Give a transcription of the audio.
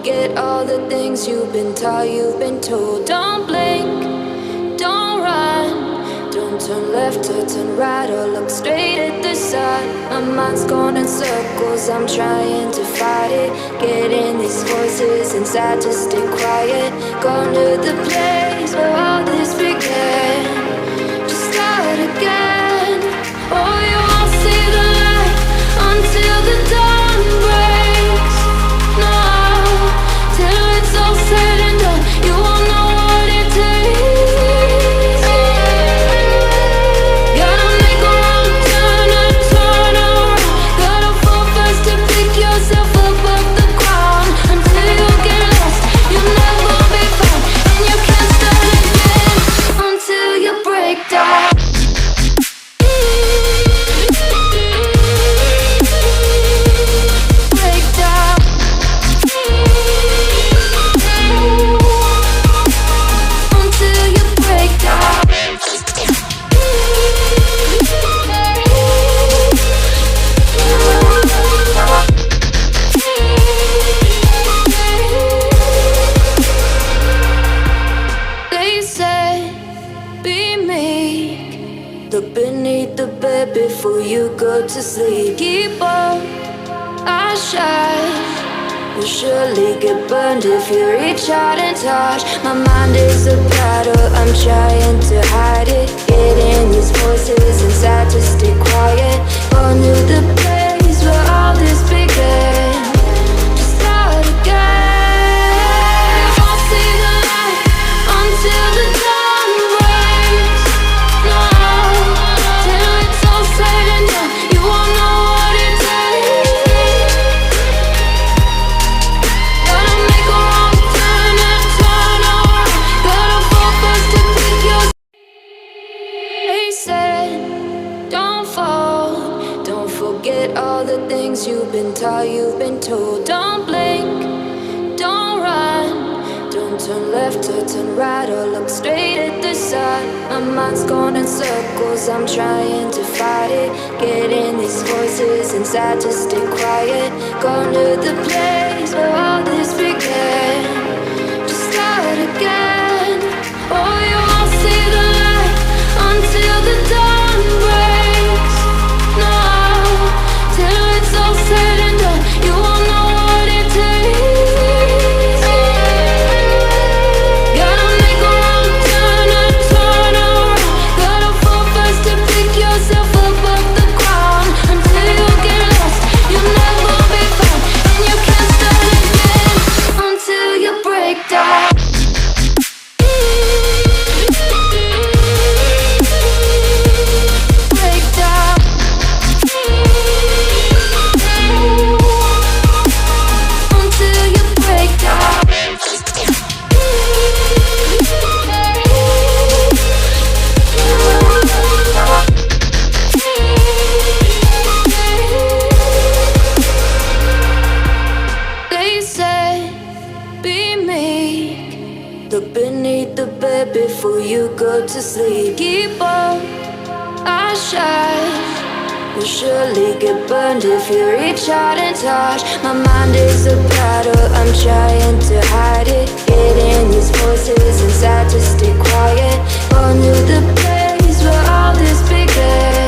forget all the things you've been taught, you've been told. Don't blink, don't run, don't turn left or turn right or look straight at the sun. My mind's going in circles, I'm trying to fight it. Getting these voices inside to stay quiet. Going to the place where all this began. Just start again. Oh, you won't see the light until the dawn breaks. No, till it's all said and done, you won't know what it takes. Gotta make a wrong turn and turn around. Gotta fall fast to pick yourself up off the ground. Until you get lost, you'll never be found. And you can't start again until you break down. Look beneath the bed before you go to sleep. Keep on, I shine. You'll surely get burned if you reach out and touch. My mind is a battle, I'm trying to hide it. Getting these voices inside to stay quiet. Going to the place where all this began. Just start again. You won't see the light until the dawn breaks. No, till it's all said and done, you won't know what it takes. Gotta make a wrong turn and turn around. Gotta fall fast to pick yourself. They said, don't fall, don't forget all the things you've been taught, you've been told. Don't blink, don't run, don't turn left or turn right or look straight at the sun. My mind's going in circles, I'm trying to fight it. Getting these voices inside to stay quiet. Going to the place where all this began. Just start again. Oh, you won't see the light until the dawn breaks. No, till it's all said and done, you won't know what it takes. Gotta make a wrong turn and turn around. Gotta fall fast to pick yourself up off the ground. Until you get lost, you'll never be found. And you can't start again until you break down. Break down. Until you break down. They say, be meek. Look beneath the bed before you go to sleep. Keep on, I shine. You'll surely get burned if you reach out and touch. My mind is a battle, I'm trying to hide it. Getting these voices inside to stay quiet. Going to the place where all this began.